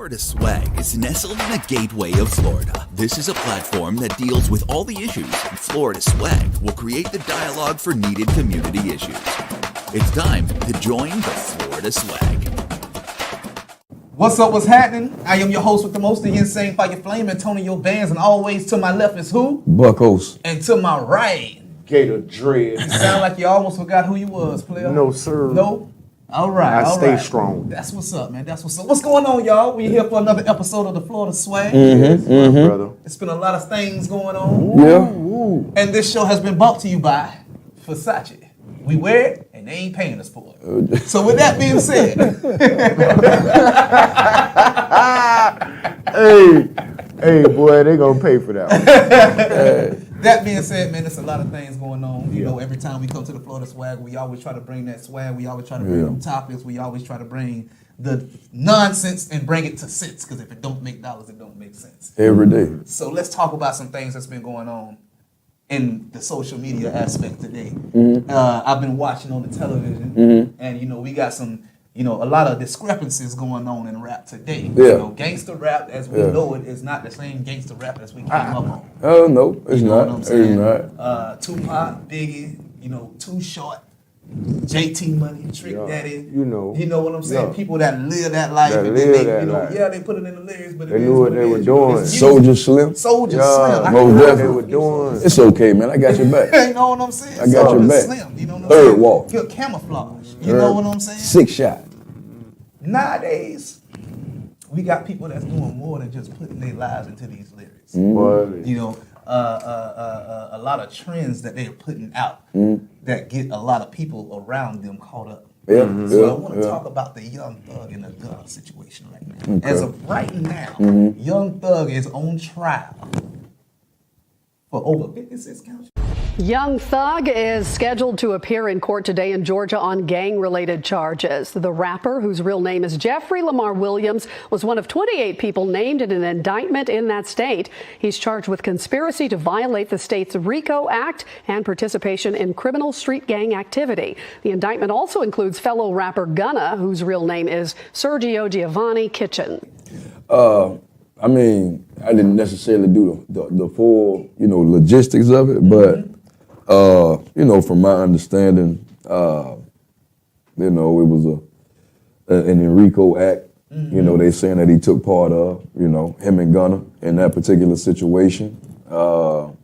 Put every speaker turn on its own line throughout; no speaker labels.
Florida Swag is nestled in the gateway of Florida. This is a platform that deals with all the issues, and Florida Swag will create the dialogue for needed community issues. It's time to join the Florida Swag.
What's up, what's happening? I am your host with the most, the insane fire flame, Antonio Bands, and always to my left is who?
Buckos.
And to my right,
Gator Dread.
you sound like you almost forgot who you was, player.
No, sir.
No? All right,
I
all
stay
right.
strong.
That's what's up, man. That's what's up. What's going on, y'all? We here for another episode of the Florida Swag.
Brother.
It's been a lot of things going on.
Yeah.
And this show has been brought to you by Versace. We wear it, and they ain't paying us for it. So with that being said,
Hey, boy, they gonna pay for that one.
that being said, man, there's a lot of things going on. You know, every time we come to the Florida Swag, we always try to bring that swag. We always try to bring new topics. We always try to bring the nonsense and bring it to sense. Because if it don't make dollars, it don't make sense.
Every day.
So let's talk about some things that's been going on in the social media aspect today. I've been watching on the television, and you know, we got some, you know, a lot of discrepancies going on in rap today.
Yeah.
You know, gangster rap as we know it is not the same gangster rap as we came up on.
Oh, no, it's
You know what I'm
not. It's
saying?
not.
Tupac, Biggie, you know, Too Short, JT Money, Trick
Yeah,
Daddy.
you know.
what I'm saying?
Yeah.
People that live that life,
That
and then
live
they,
that
you know,
life.
yeah, they put it in the lyrics, but
They knew what they were doing.
Soldier Slim.
Soldier
Yeah,
Slim. I
most
can-
They
definitely.
were doing.
It's okay, man. I got your back.
You know what I'm saying?
I got your
Soldier
back.
Slim, you know what I'm
Third
saying?
wall.
Good camouflage. You know what I'm saying?
6 shot.
Nowadays, we got people that's doing more than just putting their lives into these lyrics.
Boy,
You know, a lot of trends that they're putting out that get a lot of people around them caught up.
Yeah,
So I want to talk about the Young Thug and the Gunna situation right now.
Okay.
As of right now, Young Thug is on trial for over 56 counts.
Young Thug is scheduled to appear in court today in Georgia on gang-related charges. The rapper, whose real name is Jeffrey Lamar Williams, was one of 28 people named in an indictment in that state. He's charged with conspiracy to violate the state's RICO Act and participation in criminal street gang activity. The indictment also includes fellow rapper Gunna, whose real name is Sergio Giovanni Kitchen.
I mean, I didn't necessarily do the full, you know, logistics of it, but, you know, from my understanding, you know, it was an Enrico Act, you know, they saying that he took part of, you know, him and Gunna in that particular situation. You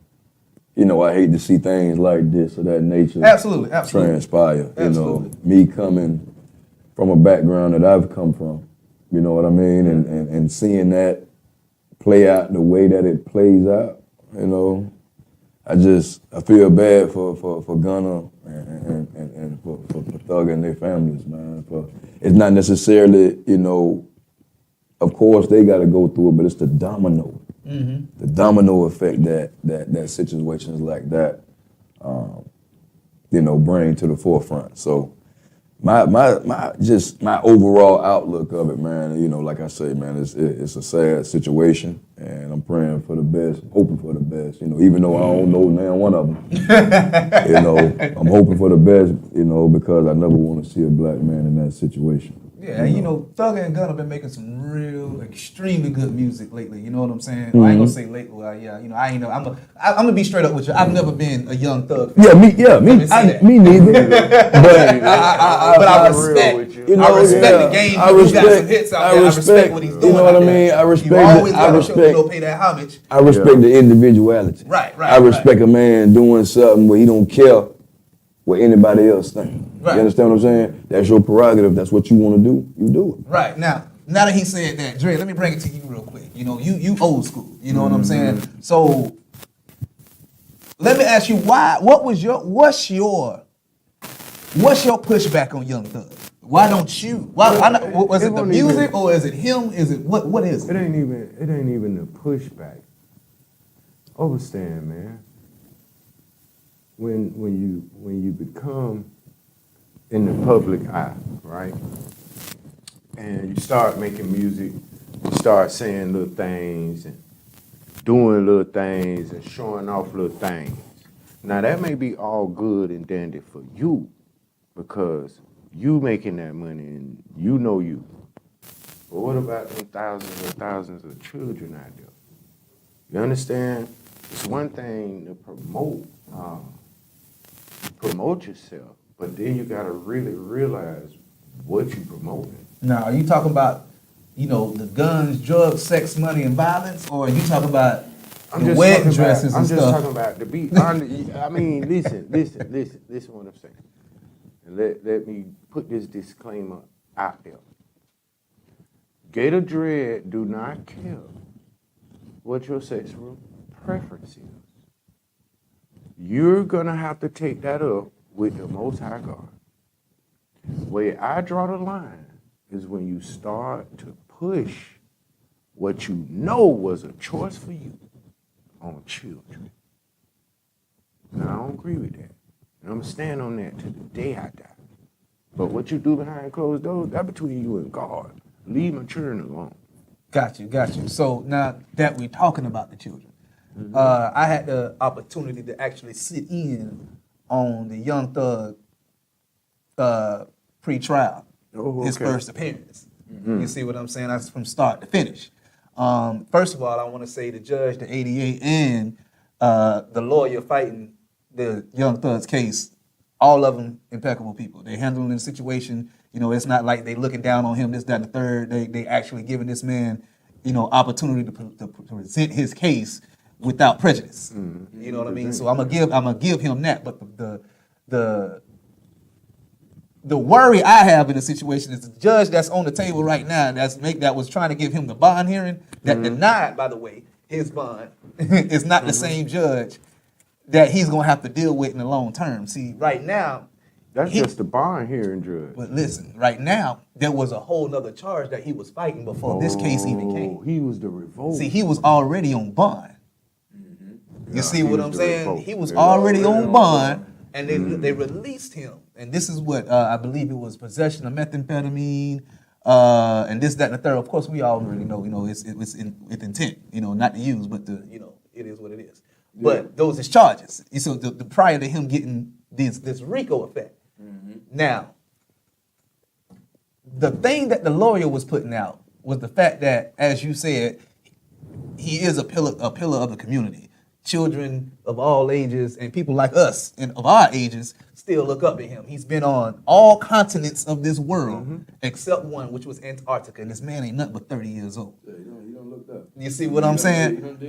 know, I hate to see things like this of that nature
Absolutely.
transpire. You know,
Absolutely.
me coming from a background that I've come from, you know what I mean, and seeing that play out the way that it plays out, you know, I feel bad for Gunna and for Thug and their families, man. It's not necessarily, you know, of course they got to go through it, but it's the domino effect that situations like that, you know, bring to the forefront. So my overall outlook of it, man, you know, like I say, man, it's a sad situation, and I'm praying for the best, hoping for the best, you know, even though I don't know now one of them. You know, I'm hoping for the best, you know, because I never want to see a black man in that situation.
Yeah, you know, Thug and Gunna been making some real, extremely good music lately. You know what I'm saying? I ain't gonna say lately. Yeah, you know, I ain't know. I'm gonna be straight up with you. I've never been a Young Thug fan.
Me neither.
But I respect.
You know,
I respect the game. He got some hits out there. I respect what he's doing.
You know what I
out there.
mean? I respect.
You always gotta show, you know, pay that homage.
I respect the individuality.
Right.
I respect a man doing something where he don't care what anybody else think.
Right.
You understand what I'm saying? That's your prerogative. That's what you want to do. You do it.
Right. Now that he said that, Dre, let me bring it to you real quick. You know, you old school. You know what I'm saying? So let me ask you, what's your pushback on Young Thug? Why don't you? Was it the music or is it him? Is it what is it?
It ain't even the pushback. Understand, man. When you become in the public eye, right? And you start making music, you start saying little things and doing little things and showing off little things. Now that may be all good and dandy for you because you making that money and you know you. But what about them thousands and thousands of children out there? You understand? It's one thing to promote yourself, but then you gotta really realize what you promoting.
Now, are you talking about, the guns, drugs, sex, money, and violence, or are you talking about the wedding dresses and stuff?
I'm just talking about the beat. I mean, listen what I'm saying. And let me put this disclaimer out there. Gator Dread do not care what your sexual preference is. You're gonna have to take that up with the Most High God. Where I draw the line is when you start to push what you know was a choice for you on children. Now, I don't agree with that. And I'm going to stand on that to the day I die. But what you do behind closed doors, that's between you and God. Leave my children alone.
Got you. So now that we're talking about the children, I had the opportunity to actually sit in on the Young Thug pre-trial, his first appearance. You see what I'm saying? That's from start to finish. First of all, I want to say the judge, the 88, and the lawyer fighting the Young Thug's case, all of them impeccable people. They handling the situation. It's not like they looking down on him, this, that, and the third. They actually giving this man, opportunity to present his case without prejudice. You know what I mean? So I'm gonna give him that. But the worry I have in the situation is the judge that's on the table right now that was trying to give him the bond hearing that denied, by the way, his bond is not the same judge that he's gonna have to deal with in the long term. See, right now,
that's just the bond hearing, judge.
But listen, right now there was a whole nother charge that he was fighting before this case even came.
He was the revolt.
See, he was already on bond. You see what I'm saying? He was already on bond, and they released him. And this is what I believe it was: possession of methamphetamine, and this, that, and the third. Of course, we all already know. It's with intent. Not to use, but it is what it is. Yeah. But those is charges. So the prior to him getting this RICO effect. Now, the thing that the lawyer was putting out was the fact that, as you said, he is a pillar of the community. Children of all ages and people like us and of our ages still look up to him. He's been on all continents of this world except one, which was Antarctica. And this man ain't nothing but 30 years old.
Yeah, you don't look up.
You see what I'm saying?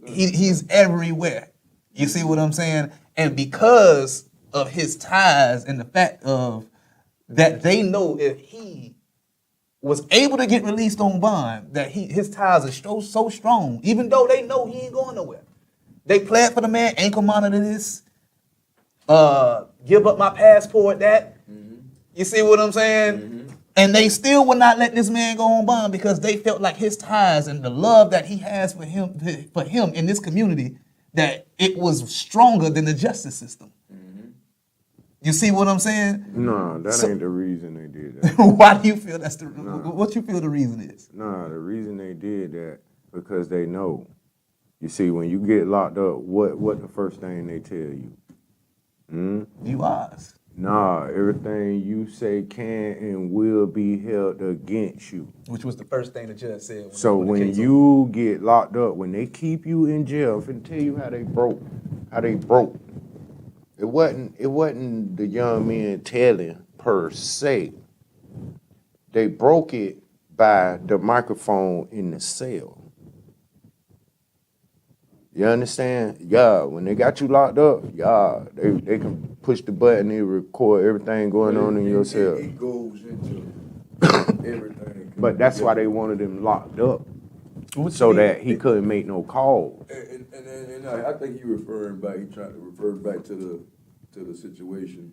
He's everywhere. You see what I'm saying? And because of his ties and the fact of that they know if he was able to get released on bond, that his ties are so strong, even though they know he ain't going nowhere. They pled for the man, ankle monitor this, give up my passport, that. You see what I'm saying? And they still would not let this man go on bond because they felt like his ties and the love that he has for him in this community, that it was stronger than the justice system. You see what I'm saying?
No, that ain't the reason they did that.
Why do you feel that's what you feel the reason is?
No, the reason they did that because they know. You see, when you get locked up, what the first thing they tell you?
You lies.
Nah, everything you say can and will be held against you.
Which was the first thing the judge said.
When you get locked up, when they keep you in jail, I'm finna tell you how they broke. It wasn't the young men telling per se. They broke it by the microphone in the cell. You understand? Yeah, when they got you locked up, they can push the button and record everything going on in your cell.
It goes into everything.
But that's why they wanted him locked up, so that he couldn't make no calls.
And I think he trying to refer back to the situation.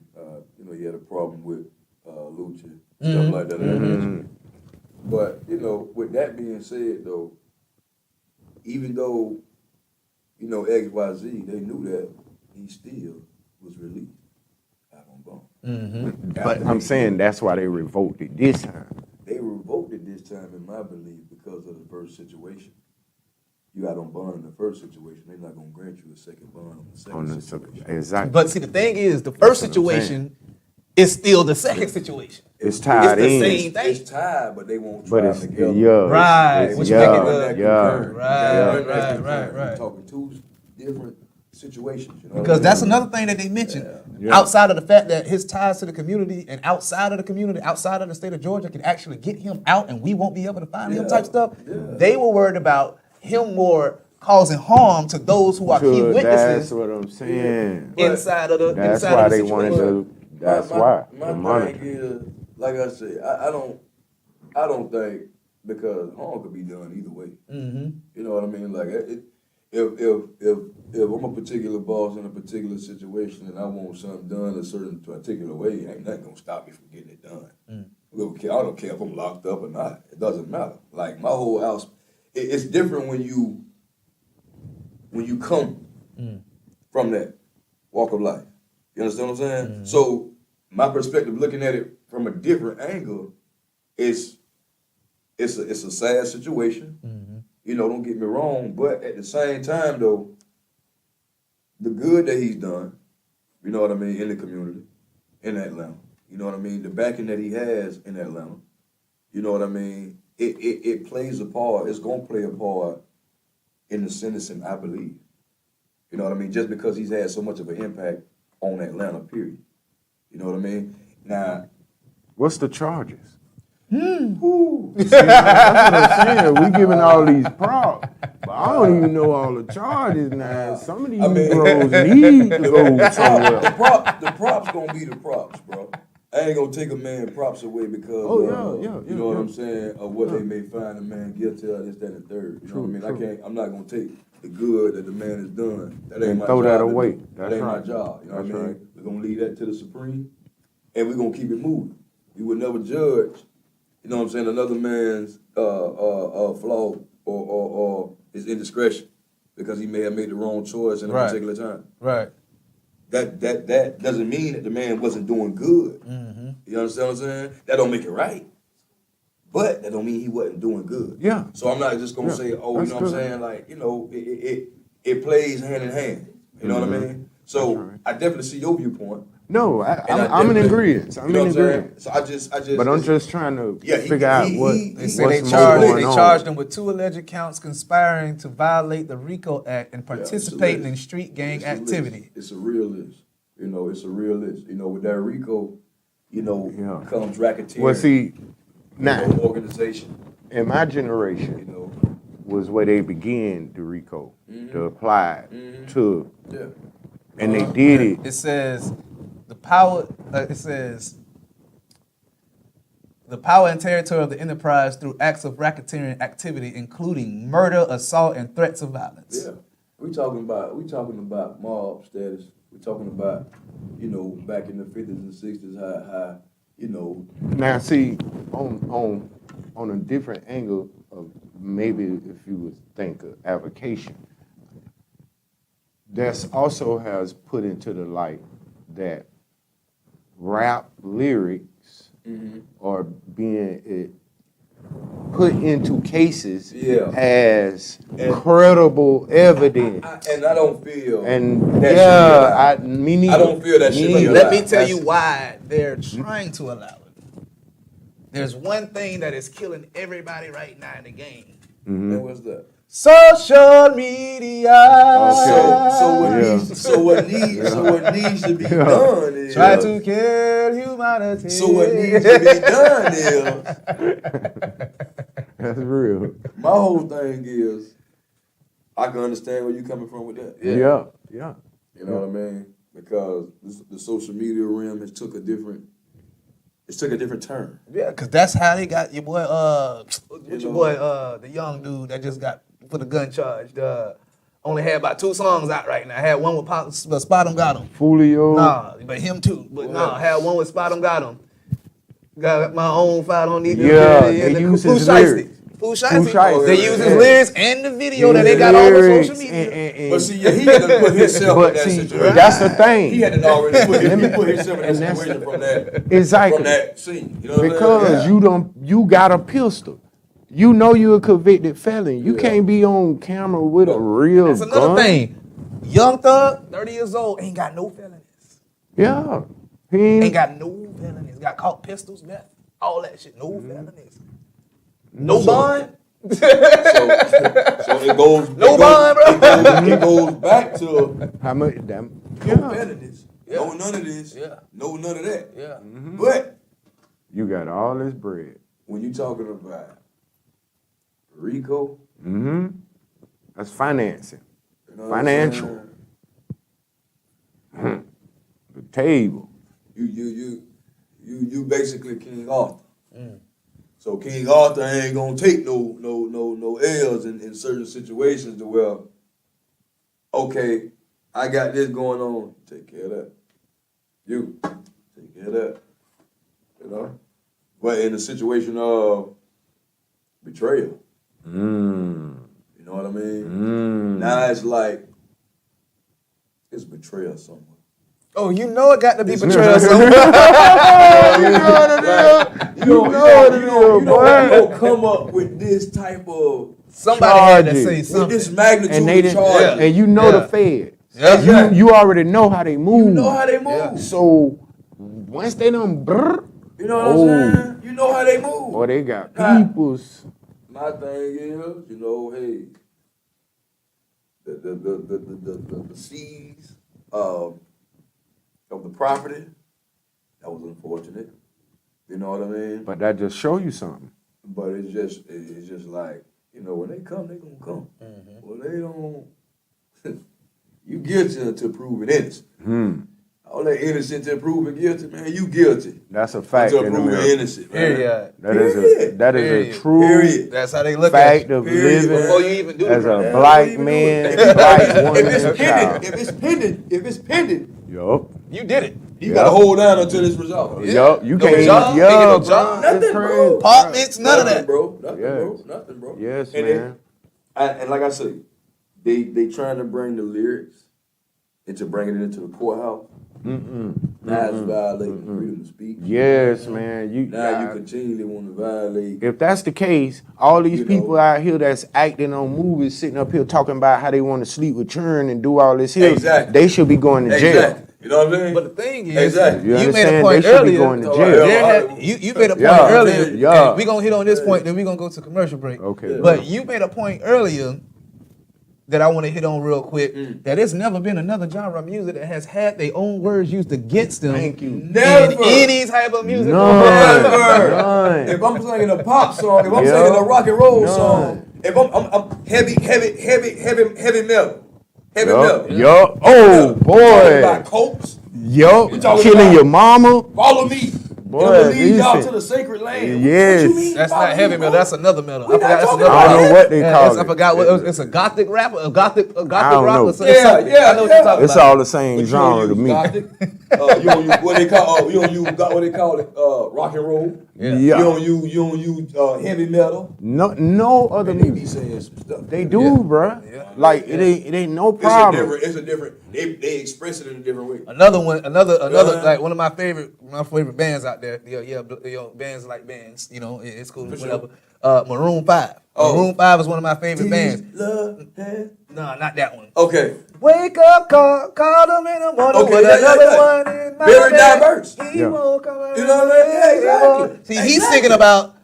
He had a problem with Lucha, stuff like that. But with that being said, though, even though XYZ, they knew that he still was released out on bond.
But I'm saying that's why they revoked it this time.
They revoked it this time, in my belief, because of the first situation. You got on bond in the first situation, they're not going to grant you a second bond on the second situation.
Exactly.
But see, the thing is, the first situation, it's still the second situation.
It's tied
It's the
in.
same thing.
It's tied, but they won't
But
try
it's
together.
Right,
it's-
which
yeah,
make it good.
Right.
Right.
You're talking two different situations. You know
Because
what I
that's
mean?
another thing that they mentioned.
Yeah.
Outside of the fact that his ties to the community and outside of the community, outside of the state of Georgia, can actually get him out and we won't be able to find him type stuff.
Yeah.
They were worried about him more causing harm to those who are key
That's
witnesses
what I'm saying.
inside of the
That's
inside
why
of the
they wanted
situation.
to. That's why
My
the
thing
monitor.
is, like I said, I don't think because harm could be done either way.
Mm-hmm.
You know what I mean? Like if I'm a particular boss in a particular situation and I want something done a certain particular way, ain't nothing gonna stop me from getting it done. I don't care if I'm locked up or not. It doesn't matter. Like my whole house, it's different when you come from that walk of life. You understand what I'm saying?
Mm-hmm.
So my perspective, looking at it from a different angle, it's a sad situation.
Mm-hmm.
You know, don't get me wrong, but at the same time though, the good that he's done, you know what I mean, in the community, in Atlanta, you know what I mean, the backing that he has in Atlanta, you know what I mean, it plays a part, it's gonna play a part in the sentencing, I believe. You know what I mean, just because he's had so much of an impact on Atlanta, period. You know what I mean? Now,
What's the charges?
whew,
That's what I'm saying. We giving all these props, but I don't even know all the charges now. Some of these bros need to go somewhere.
the props gonna be the props, bro. I ain't gonna take a man props away because you know what I'm saying, of what they may find a man guilty of, this, that, and the third. You know what I mean? I'm not gonna take the good that the man has done. That ain't
And
my
throw
job
that
to
away.
do.
That's
That ain't
right.
my job. You know what I
That's
mean?
right.
We're gonna leave that to the Supreme, and we're gonna keep it moving. We would never judge, you know what I'm saying, another man's flaw or his indiscretion because he may have made the wrong choice in a
Right.
particular time.
Right.
That doesn't mean that the man wasn't doing good.
Mm-hmm.
You understand what I'm saying? That don't make it right. But that don't mean he wasn't doing good.
Yeah.
So I'm not just gonna
Yeah.
say, oh,
That's
you know what I'm
good.
saying? Like, you know, it plays hand in hand. You know what I mean? So
That's right.
I definitely see your viewpoint.
No,
And
I'm in
definitely-
agreement.
You
I'm
know
in
what I'm saying?
agreement.
So I just
But I'm just trying to
Yeah,
figure out
he-
what
he-
They
What's
say they
more
charged
going on.
charged him with 2 alleged counts conspiring to violate the RICO Act and participating in street gang
It's a list.
activity.
It's a real list. You know, it's a real list. You know, with that RICO, you know,
Yeah.
comes racketeering.
Well, see, now
Organization.
in my
You
generation
know.
was where they began the RICO to apply it to,
Yeah.
and they did it.
It says the power. It says the power and territory of the enterprise through acts of racketeering activity, including murder, assault, and threats of violence.
Yeah. We talking about mob status. We talking about, you know, back in the 50s and 60s, how you know.
Now, see, on a different angle of maybe if you would think of avocation, that's also has put into the light that rap lyrics are being put into cases
Yeah.
as
And-
credible evidence.
And I don't feel
And
that
yeah,
should be allowed.
me neither.
I don't feel that should
Me
be
neither.
allowed.
Let me tell you
That's-
why they're trying to allow it. There's one thing that is killing everybody right now in the game.
And what's that?
Social media.
So what needs to be done is
Try to kill humanity.
So what needs to be done is
That's real.
my whole thing is I can understand where you're coming from with that.
Yeah.
You know what I mean? Because the social media realm has took a different turn.
Yeah, because that's how they got your boy,
You
your
know.
boy, the young dude that just got put a gun charge. Only had about 2 songs out right now. Had one with Spot 'em Got 'em.
Folio.
Nah, but him too. But nah, had one with Spot 'em Got 'em. Got my own fight on these.
Yeah, they use his lyrics.
Pooh
Pooh
Shiesty.
Shiesty.
They use his
Yeah.
lyrics and the video that they got on
Lyrics
social media.
and-
But see, yeah, he had to put himself in
But
that
see,
situation.
that's the thing.
He had to already put
Let me-
himself in
and
that
that's
situation
the-
from that
Exactly.
scene. You know what I'm
Because
saying?
you got a pistol. You know you're a convicted felon. You
Yeah.
can't be on camera with a real
That's another
gun.
thing. Young Thug, 30 years old, ain't got no felonies.
Yeah.
Ain't got no felonies. Got caught pistols, meth, all that shit. No felonies. No bond.
So it goes.
No bond, bro.
It goes back to
How much? Damn.
no felonies, no none of this, no none of that.
Yeah.
But
You got all this bread.
when you talking about Rico,
That's financing.
you know what I'm
Financial.
saying?
The table.
You basically King Arthur. So King Arthur ain't gonna take no L's in certain situations to where, okay, I got this going on, take care of that. You take care of that. You know? But in the situation of betrayal, you know what I mean? Now it's like it's betrayal somewhere.
Oh, you know it got to be betrayal somewhere.
You don't come up with this type of
Somebody had to
Charges.
say
with
something.
this magnitude
And they
of
didn't.
charges.
And you know
Yeah.
the feds.
Yeah.
You already know how they move.
You know how they move.
So once they done brrr,
You know what I'm saying? You know how they move.
or they got
Nah.
peoples.
My thing is, you know, hey, the seize of the property, that was unfortunate. You know what I mean?
But that just show you something.
But it's just like, you know, when they come, they gonna come. Well, they don't. You guilty until proven innocent. All that innocent till proven guilty, man. You guilty
That's a fact
until
in
proven
America.
innocent, man.
Period.
That is
Period.
a true
Period.
That's how they look
fact
at you.
of
Period.
living
Before you even do
as
it.
a black man,
If
black woman,
it's
and child.
pending, if it's pending,
Yup.
You did it.
you gotta hold down until it's resolved.
Yup. You
No
can't.
job,
Yup,
can't get no
bro.
job.
It's
Nothing, bro.
crazy.
Apartments, none of that.
bro. Nothing,
Yes.
bro. Nothing, bro.
Yes,
and
man.
And like I say, they trying to bring the lyrics into bringing it into the courthouse. Now it's violating freedom of speech.
Yes, man.
Now you continually want to violate.
If that's the case, all these
You
people
know.
out here that's acting on movies, sitting up here talking about how they want to sleep with children and do all this here,
Exactly.
they should be going to jail.
Exactly. You know what I'm saying?
But the thing is,
Exactly.
You
you made a
understand?
point
They should be
earlier.
going to
Oh,
jail.
yeah.
You made a point
Yeah.
earlier.
Yeah.
And we gonna hit on this point, then we gonna go to commercial break.
Okay.
But you made a point earlier that I want to hit on real quick. That there's never been another genre of music that has had their own words used against them.
Thank you.
Never.
In any type of music.
Never.
None.
If I'm singing a pop song, if I'm
Yeah.
singing a rock and roll
None.
song, if I'm heavy metal, heavy metal.
Yup. Oh,
Talking about
boy.
copes.
Yup.
You talking
Killing
about-
your mama.
Follow me.
Boy,
I'm gonna lead y'all
listen.
to the sacred land.
Yes.
What you mean,
That's
follow
not heavy
me,
metal.
bro?
That's another metal.
We
I forgot
not
that's
talking
another
about
I don't know
metal.
what they
Yeah,
call
I
it.
forgot what it was. It's a gothic rap, a gothic
don't
rock.
know.
Or something.
Yeah,
I know what you're talking
It's
about.
all the same
But you don't
genre to
use
me.
gothic. You don't use what they call. You don't use what they call it. Rock and roll.
Yeah.
You don't use heavy metal.
No other
And they be
music.
saying some stuff.
They do, bruh. Like it ain't no problem.
It's a different. They express it in a different way.
Another
Yeah.
like one of my favorite bands out there. Bands like bands. You know, it's cool.
For
Whatever. Maroon 5.
Oh.
Maroon 5 is one of my favorite bands.
Love has-
No, not that one.
Okay.
Wake up, call them in the morning
Okay,
with
yeah,
another
yeah.
one in my
Very
bed.
diverse.
He
Yeah.
won't come out.
You know what I mean? Yeah, exactly.
See, he's thinking about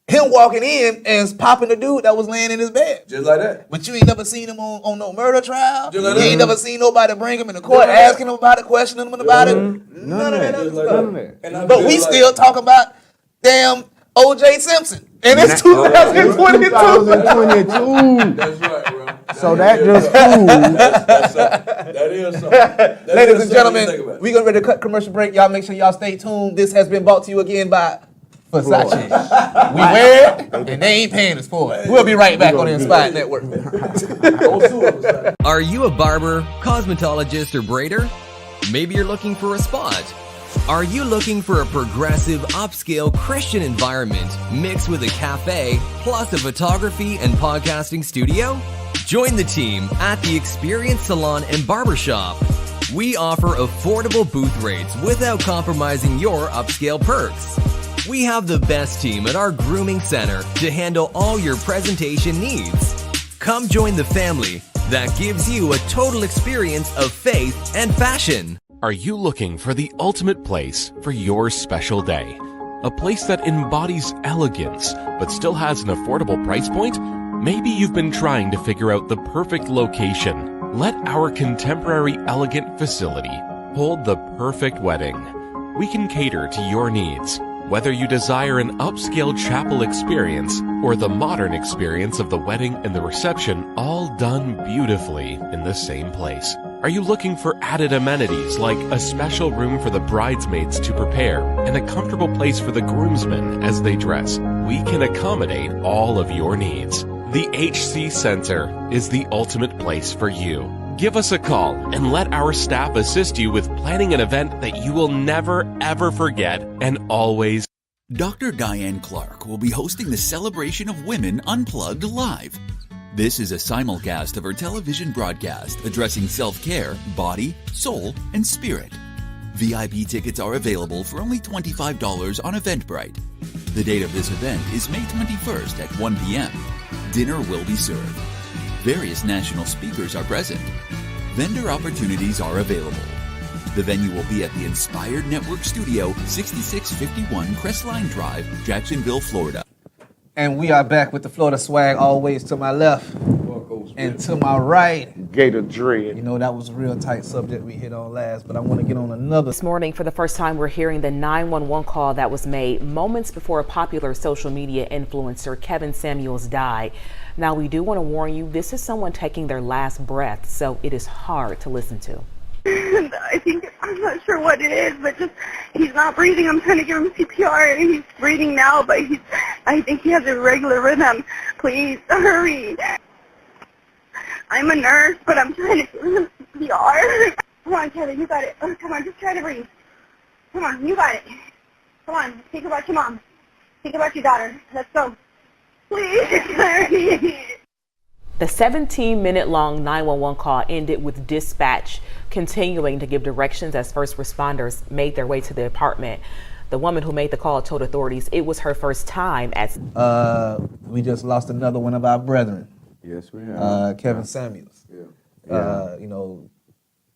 him walking in and popping the dude that was laying in his bed.
Just like that.
But you ain't never seen him on no murder trial.
Just like
You
that.
ain't never seen nobody bring him in the court,
Just like that.
asking him about it, questioning him about it.
None of that.
other
Just like
stuff.
None of that.
And I
But
feel
we
like-
still talking about damn O.J. Simpson. And it's 2022.
2022.
That's right, bro.
So that just proves.
That is something. That
Ladies
is
and
something to think
gentlemen,
about.
we're getting ready to cut commercial break. Y'all make sure y'all stay tuned. This has been brought to you again by Versace. We wear it, and they ain't paying us for it. We'll be right back on the Inspired Network.
Don't sue us.
Are you a barber, cosmetologist, or braider? Maybe you're looking for a spot. Are you looking for a progressive, upscale Christian environment mixed with a cafe, plus a photography and podcasting studio? Join the team at the Experience Salon and Barbershop. We offer affordable booth rates without compromising your upscale perks. We have the best team at our grooming center to handle all your presentation needs. Come join the family that gives you a total experience of faith and fashion.
Are you looking for the ultimate place for your special day? A place that embodies elegance but still has an affordable price point? Maybe you've been trying to figure out the perfect location. Let our contemporary elegant facility hold the perfect wedding. We can cater to your needs, whether you desire an upscale chapel experience or the modern experience of the wedding and the reception, all done beautifully in the same place. Are you looking for added amenities like a special room for the bridesmaids to prepare and a comfortable place for the groomsmen as they dress? We can accommodate all of your needs. The HC Center is the ultimate place for you. Give us a call and let our staff assist you with planning an event that you will never ever forget and always.
Dr. Diane Clark will be hosting the Celebration of Women Unplugged Live. This is a simulcast of her television broadcast addressing self-care, body, soul, and spirit. VIP tickets are available for only $25 on Eventbrite. The date of this event is May 21st at 1 p.m. Dinner will be served. Various national speakers are present. Vendor opportunities are available. The venue will be at the Inspired Network Studio, 6651 Crestline Drive, Jacksonville, Florida.
And we are back with the Florida swag, always to my left and to my right.
Gator Dread.
You know, that was a real tight subject we hit on last, but I want to get on another.
This morning, for the first time, we're hearing the 911 call that was made moments before a popular social media influencer, Kevin Samuels, died. Now, we do want to warn you, this is someone taking their last breath, so it is hard to listen to.
I think, I'm not sure what it is, but just, he's not breathing. I'm trying to give him CPR, and he's breathing now, but I think he has a irregular rhythm. Please, hurry. I'm a nurse, but I'm trying to give him CPR. Come on, Kevin, you got it. Oh, come on, just try to breathe. Come on, you got it. Come on, think about your mom. Think about your daughter. Let's go. Please, hurry.
The 17-minute-long 911 call ended with dispatch continuing to give directions as first responders made their way to the apartment. The woman who made the call told authorities it was her first time at.
We just lost another one of our brethren.
Yes, we have.
Kevin Samuels.
Yeah.
You know,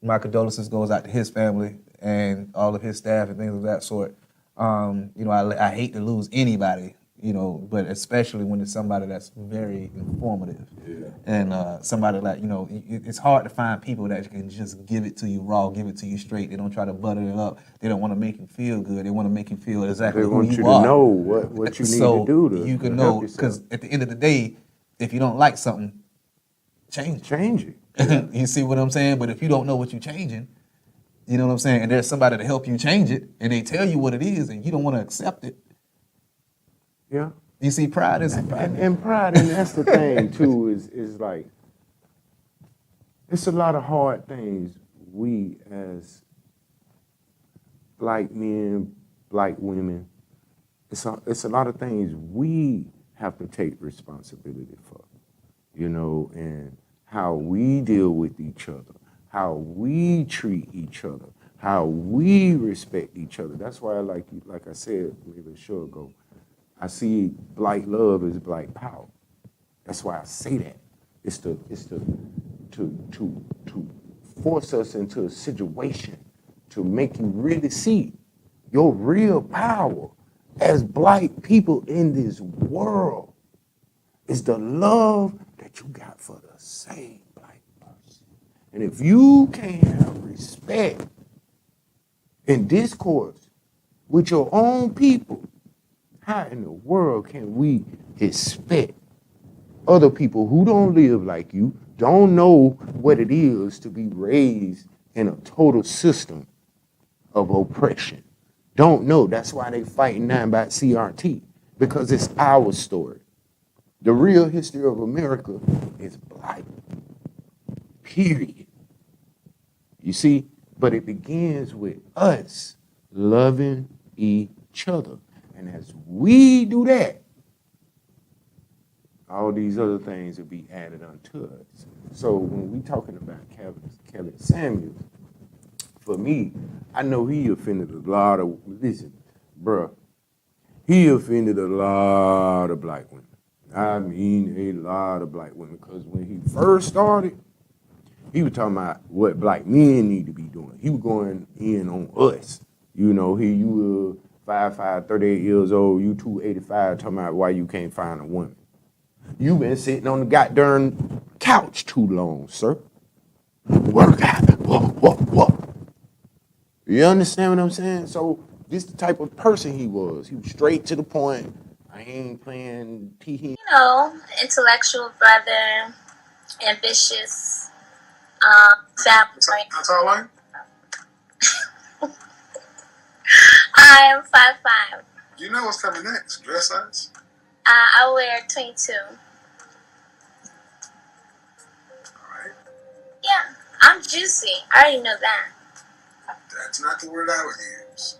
my condolences goes out to his family and all of his staff and things of that sort. You know, I hate to lose anybody, you know, but especially when it's somebody that's very informative.
Yeah.
And somebody like, you know, it's hard to find people that can just give it to you raw, give it to you straight. They don't try to butter it up. They don't want to make you feel good. They want to make you feel exactly
They
who
want
you
you
are.
to know what you need to do to
you can
to
know,
help yourself.
because at the end of the day, if you don't like something, change it.
Change it.
You see what I'm saying? But if you don't know what you're changing, you know what I'm saying, and there's somebody to help you change it, and they tell you what it is, and you don't want to accept it.
Yeah.
You see, pride is
And pride, and that's the thing too, is like, it's a lot of hard things we as black men, black women, it's a lot of things we have to take responsibility for, you know, and how we deal with each other, how we treat each other, how we respect each other. That's why, like I said maybe a show ago, I see black love as black power. That's why I say that. It's to force us into a situation to make you really see your real power as black people in this world. Is the love that you got for the same black person. And if you can't have respect and discourse with your own people, how in the world can we expect other people who don't live like you, don't know what it is to be raised in a total system of oppression? Don't know. That's why they fighting now about CRT, because it's our story. The real history of America is black, period. You see, but it begins with us loving each other. And as we do that, all these other things will be added unto us. So when we talking about Kevin Samuels, for me, I know he offended a lot of, listen, bruh, he offended a lot of black women. I mean, a lot of black women, because when he first started, He was talking about what black men need to be doing. He was going in on us. You know, here you were 5'5", 38 years old, you 285, talking about why you can't find a woman. You been sitting on the goddamn couch too long, sir. What? You understand what I'm saying? So this the type of person he was. He was straight to the point. I ain't playing tee.
You know, intellectual brother, ambitious, family.
How tall are you?
I am 5'5".
You know what's coming next? Dress size?
I wear 22.
Alright.
Yeah, I'm juicy. I already know that.
That's not the word I would use.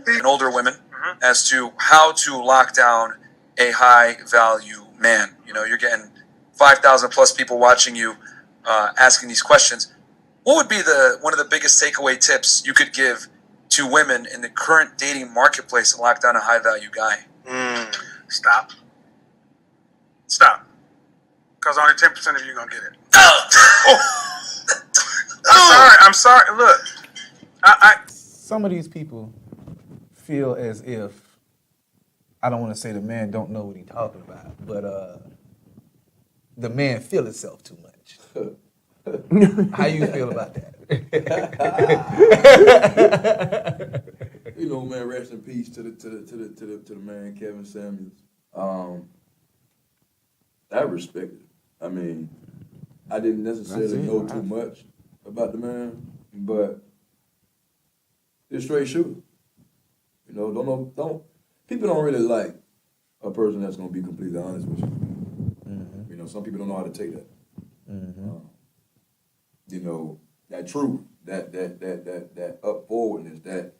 And older women as to how to lock down a high value man. You know, you're getting 5,000 plus people watching you asking these questions. What would be one of the biggest takeaway tips you could give to women in the current dating marketplace to lock down a high value guy?
Stop. Because only 10% of you are going to get it. I'm sorry. Look,
Some of these people feel as if, I don't want to say the man don't know what he's talking about, but the man feel himself too much. How you feel about that?
You know, man, rest in peace to the man Kevin Samuels. I respect it. I mean, I didn't necessarily know too much about the man, but he's a straight shooter. You know, people don't really like a person that's gonna be completely honest with you. Mm-hmm. You know, some people don't know how to take that. Mm-hmm. You know, that truth, that up forwardness, that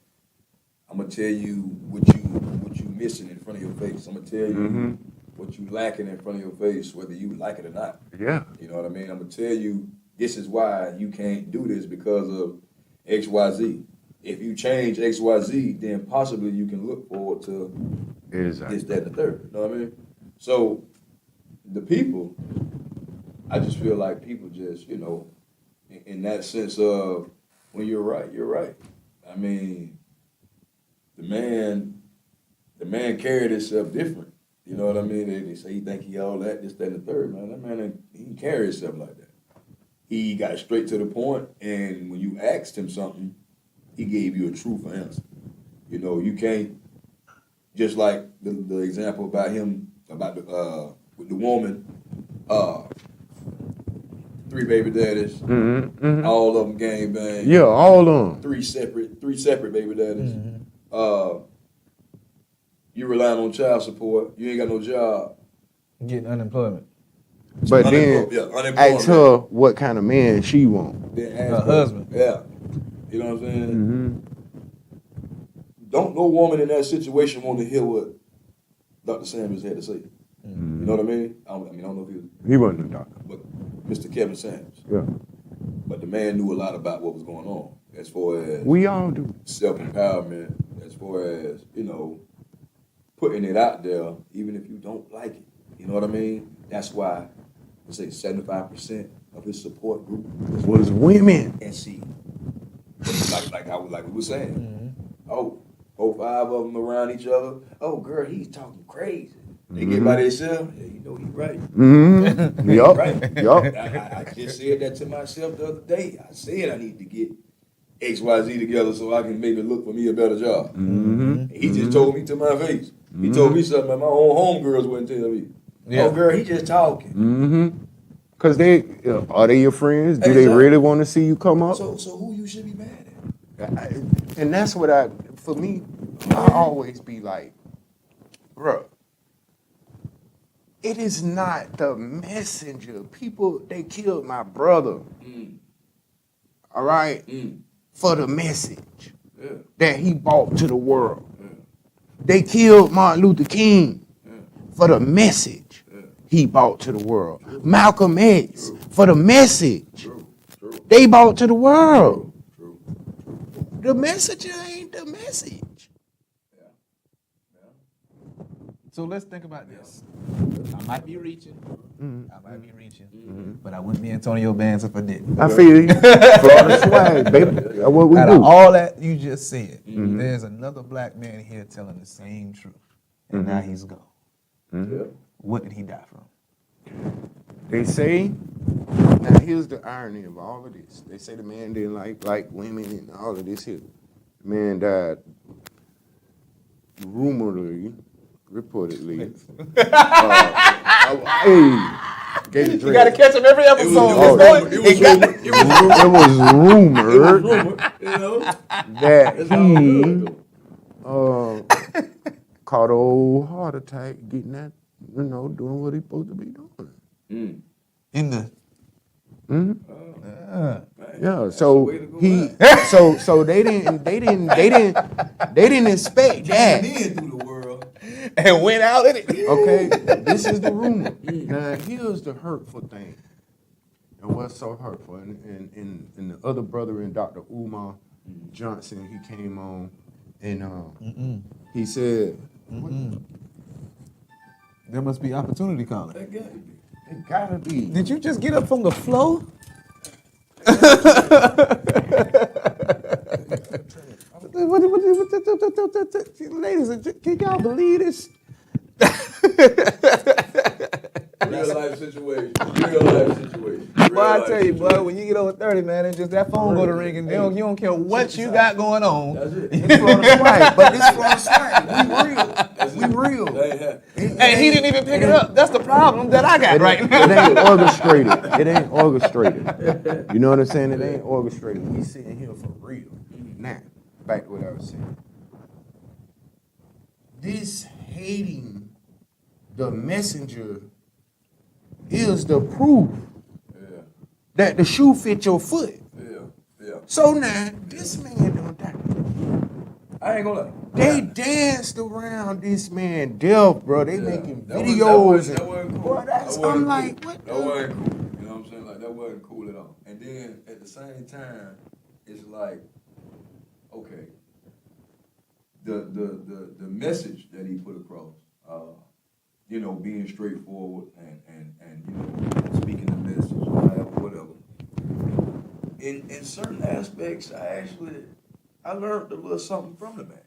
I'm gonna tell you what you missing in front of your face. I'm gonna tell you what you lacking in front of your face, whether you like it or not.
Yeah.
You know what I mean? I'm gonna tell you this is why you can't do this because of XYZ. If you change XYZ, then possibly you can look forward to this, that, and the third. You know what I mean? So the people, I just feel like people just, you know, in that sense of when you're right, you're right. I mean, the man carried himself different. You know what I mean? They say he think he all that, this, that, and the third. Man, that man, he didn't carry himself like that. He got straight to the point, and when you asked him something, he gave you a truthful answer. You know, you can't, just like the example about him, about with the woman, 3 baby daddies, all of them gang bang.
Yeah, all of them.
3 separate baby daddies. You relying on child support. You ain't got no job.
Getting unemployment.
But then ask her what kind of man she want.
Then ask
her husband.
Yeah. You know what I'm saying? Don't no woman in that situation want to hear what Dr. Samuels had to say. You know what I mean? I don't know if
he wasn't a doctor.
But Mr. Kevin Samuels.
Yeah.
But the man knew a lot about what was going on as far as
we all do.
Self-empowerment, as far as, you know, putting it out there, even if you don't like it. You know what I mean? That's why I say 75% of his support group
was women.
And see, like we were saying, 5 of them around each other. Oh, girl, he's talking crazy. They get by themselves. Yeah, you know he's right.
Yup.
Right.
Yup.
I just said that to myself the other day. I said I need to get XYZ together so I can maybe look for me a better job. He just told me to my face. He told me something that my own homegirls wouldn't tell me. Yeah. Oh, girl, he just talking.
Because are they your friends? Do they really want to see you come up?
So who you should be mad at?
And that's what for me, I always be like, bruh, it is not the messenger. People, they killed my brother. All right? For the message that he brought to the world. They killed Martin Luther King for the message he brought to the world. Malcolm X for the message they brought to the world. The messenger ain't the message.
So let's think about this. I might be reaching, I might be reaching, but I wouldn't be Antonio Bands if I didn't.
I feel you. Florida swag, baby. That's what we
Out
do.
of all that you just said, there's another black man here telling the same truth, and now he's gone. What did he die from?
They say, now here's the irony of all of this. They say the man didn't like women and all of this here. The man died reportedly.
You gotta catch him every episode.
It was rumored that he caught a old heart attack getting that, doing what he's supposed to be doing.
In the
yeah, so he, so they didn't expect that.
through the world.
and went out in it.
Okay, this is the rumor. Now here's the hurtful thing, and what's so hurtful, and the other brother in Dr. Umar Johnson, he came on, and he said,
There must be opportunity calling.
it gotta be.
Did you just get up from the floor? Ladies, can y'all believe this?
Real life situation. Real life situation.
Boy, I tell you, boy, when you get over 30, man, it's just that phone go to ring, and you don't care what you got going on.
That's it.
It's Florida swag, but this Florida swag, we real.
And he didn't even pick it up. That's the problem that I got right now.
It ain't orchestrated. It ain't orchestrated. You know what I'm saying? It ain't orchestrated. We sitting here for real. Now, back to what I was saying. This hating the messenger is the proof that the shoe fit your foot. So now, this man don't die.
I ain't gonna lie.
They danced around this man death, bro. They making videos.
That wasn't cool.
Boy,
That
I'm
wasn't
like,
cool.
what
That wasn't cool. You know what I'm saying? Like, that wasn't cool at all. And then, at the same time, it's like, okay, the message that he put across, being straightforward and speaking the message, whatever. In certain aspects, I learned a little something from the man.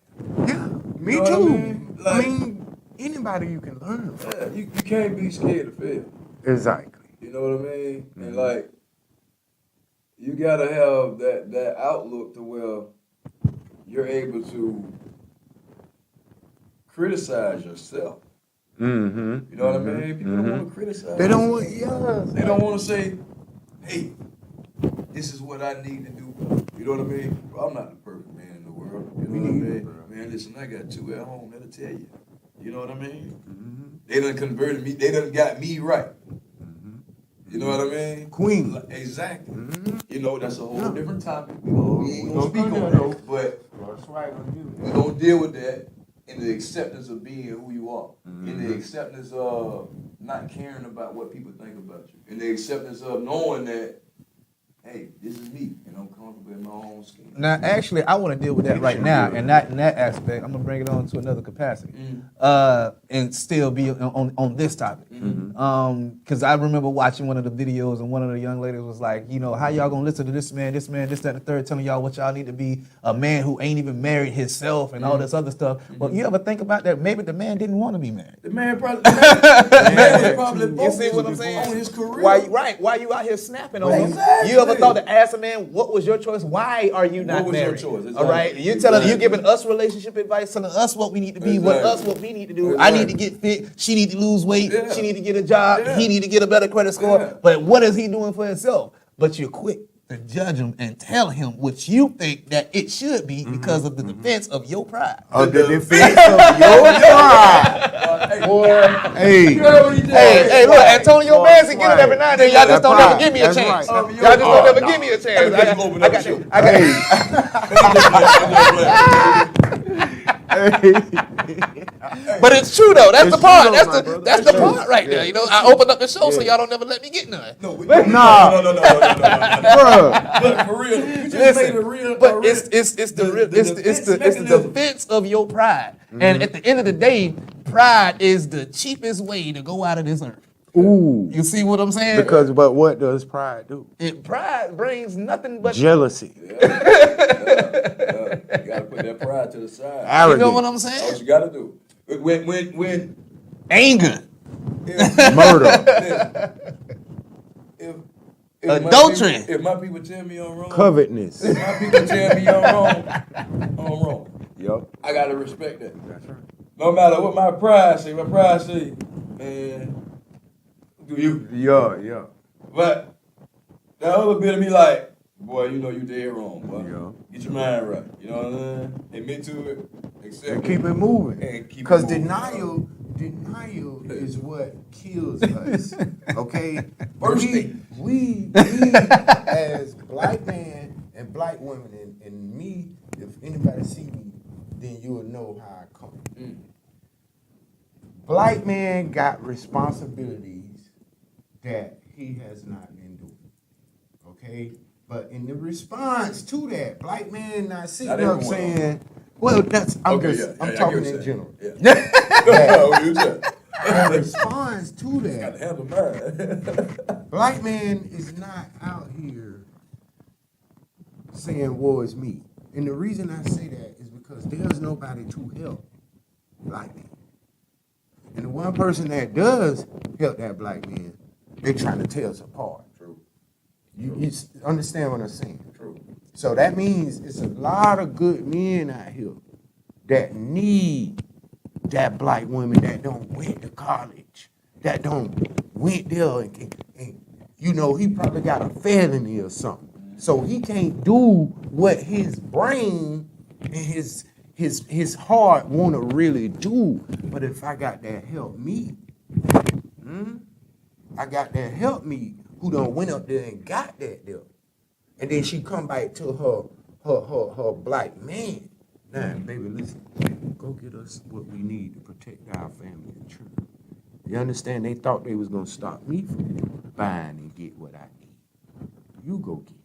Yeah, me
You know
too.
what I mean?
Anybody you can learn from.
Yeah, you can't be scared to fail.
Exactly.
You know what I mean? And like, you gotta have that outlook to where you're able to criticize yourself. You know what I mean? People don't want to criticize.
They don't want,
They don't want to say, hey, this is what I need to do. You know what I mean? Bro, I'm not the perfect man in the world. You know what I mean? Man, listen, I got 2 at home. That'll tell you. You know what I mean? They done converted me. They done got me right. You know what I mean?
Queen.
Exactly. You know, that's a whole different topic. We ain't gonna speak on that, but we're gonna deal with that in the acceptance of being who you are. In the acceptance of not caring about what people think about you. In the acceptance of knowing that, hey, this is me, and I'm comfortable in my own skin.
Now, actually, I want to deal with that right now, and in that aspect, I'm gonna bring it on to another capacity, and still be on this topic. Because I remember watching one of the videos, and one of the young ladies was like, how y'all gonna listen to this man, this, that, and the third, telling y'all what y'all need to be, a man who ain't even married himself, and all this other stuff. Well, you ever think about that? Maybe the man didn't want to be married.
The man probably, was probably
You see what I'm saying?
on his career.
Why you out here snapping on him? You ever thought to ask a man, what was your choice? Why are you not
What was
married?
your choice? Exactly.
All right, you giving us relationship advice, telling us what we need to be, what we need to do. I need to get fit. She need to lose weight. She need to get a job. He need to get a better credit score. But what is he doing for himself? But you're quick to judge him and tell him what you think that it should be because of the defense of your pride.
Of the defense of your pride. Hey,
look, Antonio Bands get it every now and then. Y'all just don't ever give me a chance. Y'all just don't ever give me a chance. But it's true though. That's the part. That's the part right there. I opened up the show so y'all don't never let me get none.
No.
Bruh.
For real, you just
Listen,
made a real.
but it's the defense of your pride. And at the end of the day, pride is the cheapest way to go out of this earth.
Ooh.
You see what I'm saying?
Because, but what does pride do?
Pride brings nothing but
Jealousy.
You gotta put that pride to the side.
You know what I'm
That's
saying?
what you gotta do. When
Anger.
Murder.
if
Adultery.
If my people tell me I'm wrong,
Covetousness.
if my people tell me I'm wrong, I'm wrong.
Yup.
I gotta respect that.
That's right.
No matter what my pride say, man, do you?
Yeah.
But the other bit of me like, boy, you know you dead wrong, boy.
Yeah.
Get your mind right. You know what I'm saying? Admit to it, accept
And
it.
keep it moving.
And keep it
Because
moving.
denial is what kills us. Okay?
First
we
thing.
we as black men and black women and me, if anybody see me, then you will know how I come. Black man got responsibilities that he has not been doing. Okay? But in the response to that, black man not sitting
Not
up
everyone.
saying, well, that's I'm
Okay,
just
yeah,
I'm
I
talking
get
in
what
general.
you're saying. Yeah. You just
In response to
gotta
that,
handle mine.
black man is not out here saying woe is me. And the reason I say that is because there's nobody to help black men. And the one person that does help that black man, they're trying to tear us apart.
True.
You understand what I'm saying?
True.
So that means it's a lot of good men out here that need that black woman that don't went to college, that don't went there and you know, he probably got a felony or something. So he can't do what his brain and his heart want to really do. But if I got that help me, I got that help me who done went up there and got that there. And then she come back to her black man. Now, baby, listen, go get us what we need to protect our family and children. You understand? They thought they was gonna stop me from buying and get what I need. You go get it.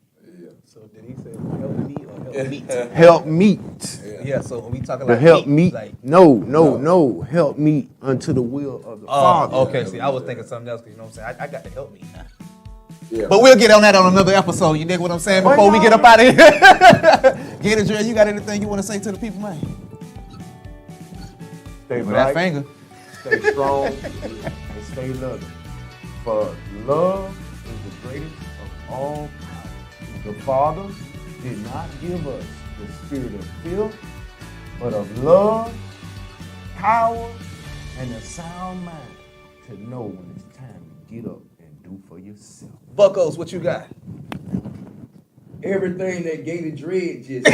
So did he say help me or help meet?
Help meet.
Yeah, so when we talking
The
like
help meet.
like
No. Help meet unto the will of the Father.
okay. See, I was thinking something else because you know what I'm saying. I got to help me now.
Yeah.
But we'll get on that on another episode. You dig what I'm saying? Before we get up out of here. Gator Dre, you got anything you want to say to the people, man?
Stay
With that
black,
finger.
stay strong, and stay loving. For love is the greatest of all power. The Father did not give us the spirit of fear, but of love, power, and a sound mind to know when it's time to get up and do for yourself.
Buckos, what you got?
Everything that Gator Dread just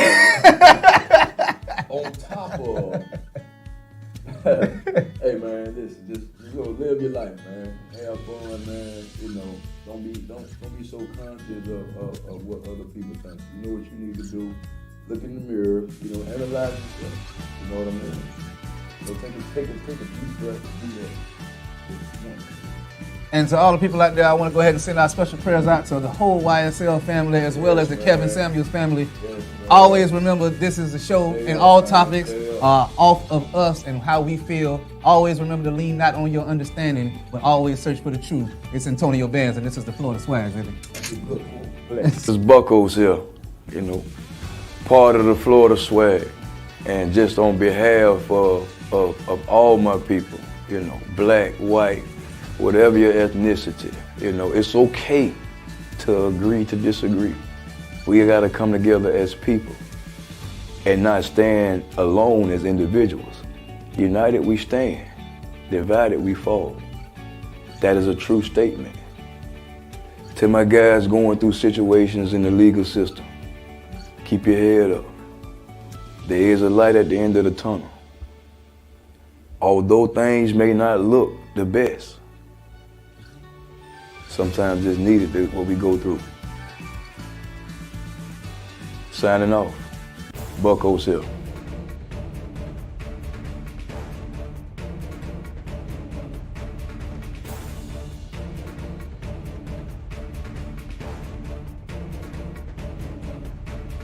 on top of. Hey man, listen, just go live your life, man. Have fun, man. You know, don't be so conscious of what other people think. You know what you need to do. Look in the mirror. You know, analyze yourself. You know what I mean? So take a deep breath and do that.
And to all the people out there, I want to go ahead and send our special prayers out to the whole YSL family as well as the Kevin Samuels family. Always remember, this is a show and all topics are off of us and how we feel. Always remember to lean not on your understanding, but always search for the truth. It's Antonio Bands, and this is the Florida Swag, baby.
This is Buckos here, you know, part of the Florida Swag. And just on behalf of all my people, you know, black, white, whatever your ethnicity, you know, it's okay to agree to disagree. We gotta come together as people and not stand alone as individuals. United we stand, divided we fall. That is a true statement. To my guys going through situations in the legal system, keep your head up. There is a light at the end of the tunnel. Although things may not look the best, sometimes it's needed what we go through. Signing off, Buckos here.